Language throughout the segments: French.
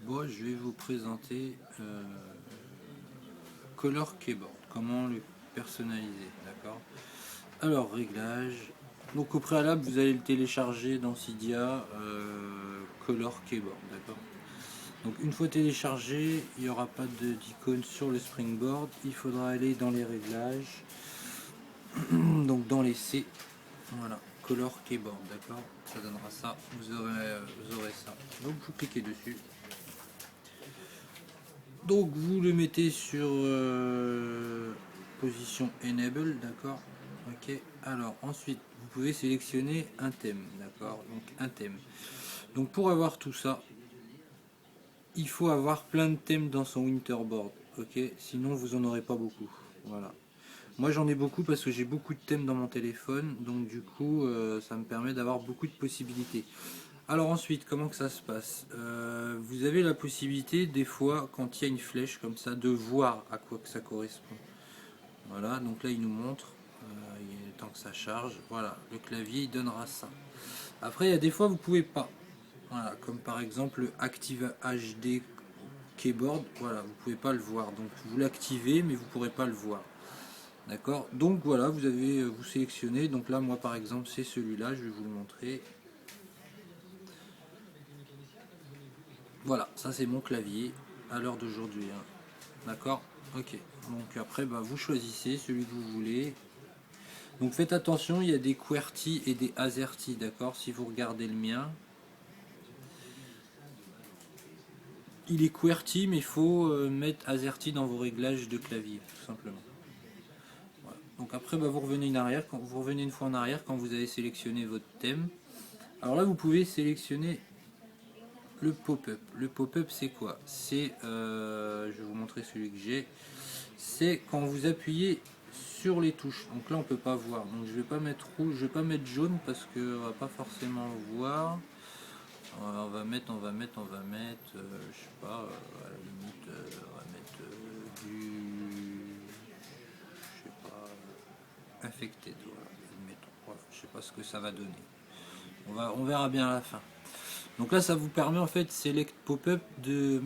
Bon, je vais vous présenter Color Keyboard, comment le personnaliser, d'accord. Alors, réglage. Donc au préalable, vous allez le télécharger dans Cydia, Color Keyboard, d'accord. Donc une fois téléchargé, il n'y aura pas d'icône sur le Springboard. Il faudra aller dans les réglages, donc dans les C, voilà, Color Keyboard, d'accord. Ça donnera ça, vous aurez ça. Donc vous cliquez dessus. Donc vous le mettez sur position enable, d'accord. Ok. Alors ensuite vous pouvez sélectionner un thème, d'accord. Donc un thème. Donc pour avoir tout ça, il faut avoir plein de thèmes dans son Winterboard, ok. Sinon vous en aurez pas beaucoup. Voilà. Moi j'en ai beaucoup parce que j'ai beaucoup de thèmes dans mon téléphone, donc du coup ça me permet d'avoir beaucoup de possibilités. Alors ensuite, comment que ça se passe? Vous avez la possibilité des fois, quand il y a une flèche comme ça, de voir à quoi que ça correspond. Voilà, donc là il nous montre, il est temps que ça charge, voilà, le clavier il donnera ça. Après il y a des fois vous pouvez pas, voilà, comme par exemple le Active HD Keyboard, voilà, vous pouvez pas le voir, donc vous l'activez mais vous pourrez pas le voir. D'accord. Donc voilà, vous sélectionnez. Donc là, moi par exemple, c'est celui-là. Je vais vous le montrer. Voilà, ça c'est mon clavier à l'heure d'aujourd'hui, hein. D'accord. Ok. Donc après, bah, vous choisissez celui que vous voulez. Donc faites attention, il y a des QWERTY et des AZERTY. D'accord. Si vous regardez le mien, il est QWERTY, mais il faut mettre AZERTY dans vos réglages de clavier, tout simplement. Voilà. Donc après, bah, vous revenez une fois en arrière quand vous avez sélectionné votre thème. Alors là, vous pouvez sélectionner le pop-up. Le pop-up, c'est quoi? C'est, je vais vous montrer celui que j'ai. C'est quand vous appuyez sur les touches. Donc là, on peut pas voir. Donc je vais pas mettre rouge, je vais pas mettre jaune parce que on va pas forcément voir. Je sais pas, à la limite, on va mettre je sais pas, infecté. Voilà, admettons. Voilà, je sais pas ce que ça va donner. On verra bien à la fin. Donc là, ça vous permet en fait, Select Pop-up, de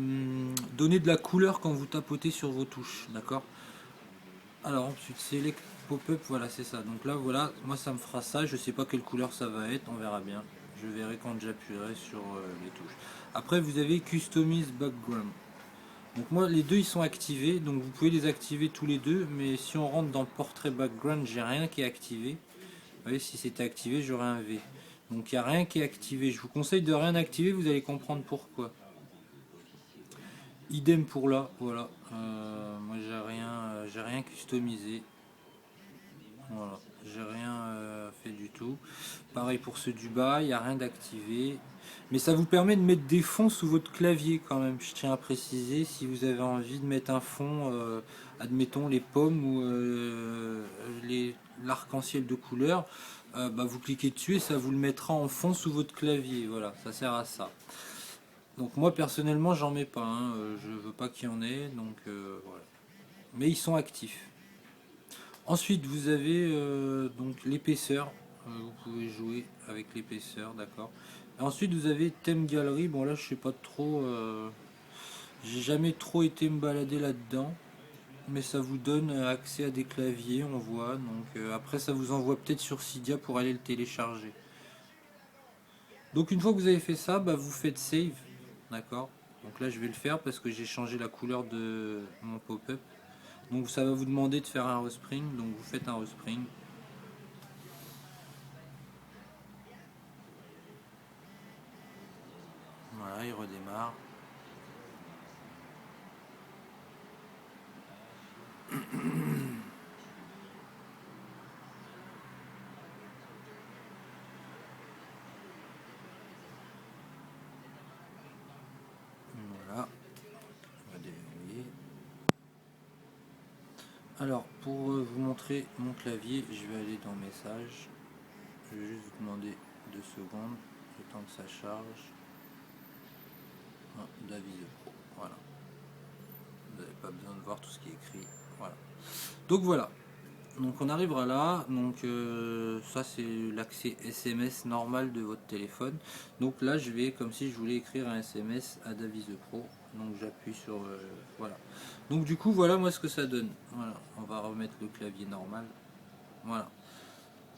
donner de la couleur quand vous tapotez sur vos touches, d'accord. Alors ensuite, Select Pop-up, voilà, c'est ça. Donc là, voilà, moi ça me fera ça. Je sais pas quelle couleur ça va être, on verra bien. Je verrai quand j'appuierai sur les touches. Après, vous avez Customize Background. Donc moi, les deux ils sont activés, donc vous pouvez les activer tous les deux. Mais si on rentre dans Portrait Background, j'ai rien qui est activé. Vous voyez, si c'était activé, j'aurais un V. Donc il n'y a rien qui est activé. Je vous conseille de rien activer, vous allez comprendre pourquoi. Idem pour là, voilà. Moi j'ai rien customisé. Voilà, j'ai rien fait du tout. Pareil pour ceux du bas, il n'y a rien d'activé. Mais ça vous permet de mettre des fonds sous votre clavier quand même. Je tiens à préciser, si vous avez envie de mettre un fond, admettons les pommes ou l'arc-en-ciel de couleur, bah, vous cliquez dessus et ça vous le mettra en fond sous votre clavier. Voilà, ça sert à ça. Donc moi personnellement j'en mets pas, hein. Je veux pas qu'il y en ait, donc voilà. Mais ils sont actifs. Ensuite vous avez donc l'épaisseur. Vous pouvez jouer avec l'épaisseur, d'accord. Et ensuite vous avez thème galerie. Bon là je sais pas trop, j'ai jamais trop été me balader là-dedans. Mais ça vous donne accès à des claviers, on voit. Donc après ça vous envoie peut-être sur Cydia pour aller le télécharger. Donc une fois que vous avez fait ça, bah, vous faites save, d'accord. Donc là je vais le faire parce que j'ai changé la couleur de mon pop-up. Donc ça va vous demander de faire un respring, donc vous faites un respring. Voilà, il redémarre. Voilà, on va déverrouiller. Alors pour vous montrer mon clavier, je vais aller dans message. Je vais juste vous demander 2 secondes, le temps que ça charge. Ah, David Pro, voilà. Vous n'avez pas besoin de voir tout ce qui est écrit. Voilà. Donc voilà. donc on arrivera là, donc ça c'est l'accès SMS normal de votre téléphone. Donc là je vais, comme si je voulais écrire un SMS à Davies Pro, donc j'appuie sur voilà. Donc du coup voilà moi ce que ça donne. Voilà, on va remettre le clavier normal. Voilà.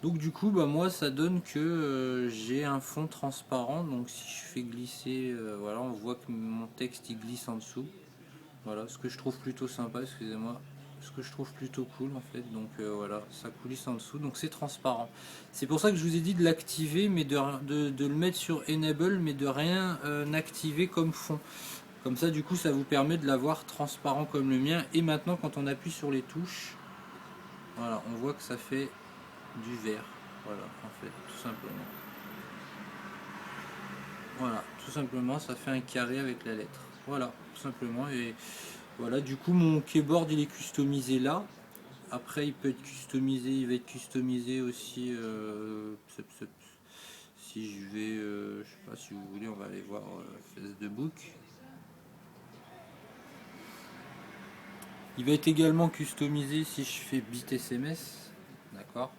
Donc du coup bah moi ça donne que j'ai un fond transparent, donc si je fais glisser, voilà, on voit que mon texte il glisse en dessous. Voilà, ce que je trouve plutôt sympa, excusez-moi, ce que je trouve plutôt cool en fait. Donc voilà, ça coulisse en dessous, donc c'est transparent. C'est pour ça que je vous ai dit de l'activer, mais de le mettre sur Enable, mais de rien activer comme fond. Comme ça, du coup, ça vous permet de l'avoir transparent comme le mien. Et maintenant, quand on appuie sur les touches, voilà, on voit que ça fait du vert. Voilà, en fait, tout simplement. Voilà, tout simplement, ça fait un carré avec la lettre. Voilà, tout simplement. Et voilà, du coup, mon keyboard, il est customisé là. Après, il peut être customisé, il va être customisé aussi. Si je vais, je sais pas si vous voulez, on va aller voir Facebook. Il va être également customisé si je fais bit SMS. D'accord.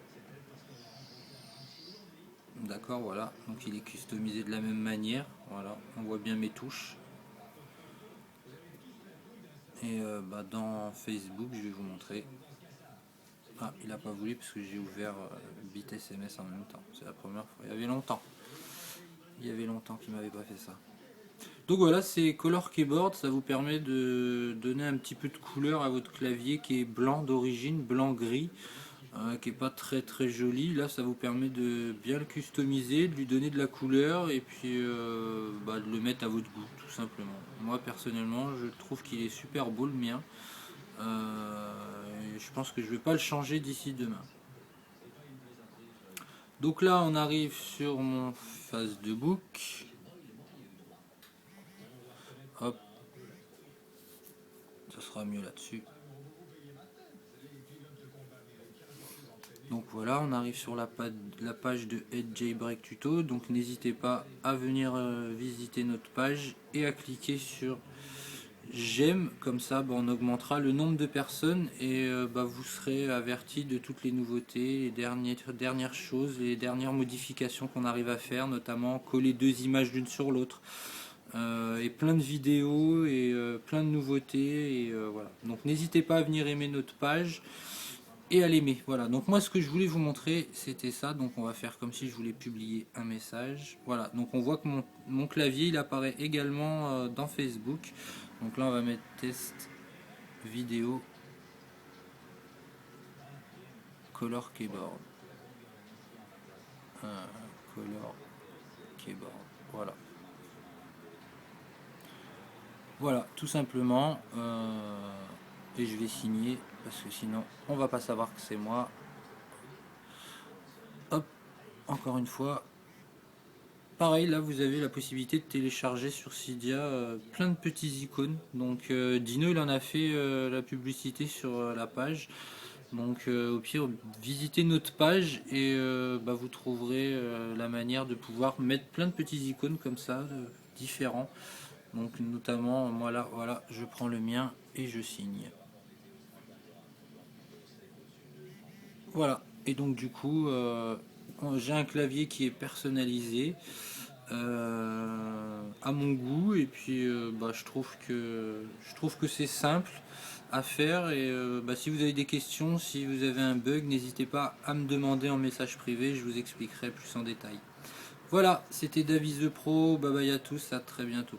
D'accord, voilà. Donc il est customisé de la même manière. Voilà, on voit bien mes touches. Et dans Facebook, je vais vous montrer. Ah, il n'a pas voulu parce que j'ai ouvert bit SMS en même temps. C'est la première fois. Il y avait longtemps. Il y avait longtemps qu'il m'avait pas fait ça. Donc voilà, c'est Color Keyboard. Ça vous permet de donner un petit peu de couleur à votre clavier qui est blanc d'origine, blanc-gris. Qui est pas très très joli. Là ça vous permet de bien le customiser, de lui donner de la couleur et puis de le mettre à votre goût tout simplement. Moi personnellement je trouve qu'il est super beau le mien. Je pense que je vais pas le changer d'ici demain. Donc là on arrive sur mon Facebook. Hop, ça sera mieux là-dessus. Donc voilà, on arrive sur la page de Edge Jailbreak Tuto. Donc n'hésitez pas à venir visiter notre page et à cliquer sur j'aime. Comme ça, on augmentera le nombre de personnes et vous serez averti de toutes les nouveautés, les dernières choses, les dernières modifications qu'on arrive à faire, notamment coller deux images l'une sur l'autre. Et plein de vidéos et plein de nouveautés. Et voilà. Donc n'hésitez pas à venir aimer notre page et à l'aimer. Voilà, donc moi ce que je voulais vous montrer c'était ça. Donc on va faire comme si je voulais publier un message. Voilà, donc on voit que mon clavier il apparaît également dans Facebook. Donc là on va mettre test vidéo color keyboard. Color keyboard, voilà. Voilà, tout simplement. Et je vais signer parce que sinon on va pas savoir que c'est moi. Hop, encore une fois. Pareil, là vous avez la possibilité de télécharger sur Cydia plein de petits icônes. Donc Dino il en a fait la publicité sur la page. Donc au pire visitez notre page et vous trouverez la manière de pouvoir mettre plein de petits icônes comme ça, différents. Donc notamment moi là, voilà, je prends le mien et je signe. Voilà, et donc du coup j'ai un clavier qui est personnalisé à mon goût et puis je trouve que c'est simple à faire et si vous avez des questions, si vous avez un bug, n'hésitez pas à me demander en message privé, je vous expliquerai plus en détail. Voilà, c'était Davies Pro, bye bye à tous, à très bientôt.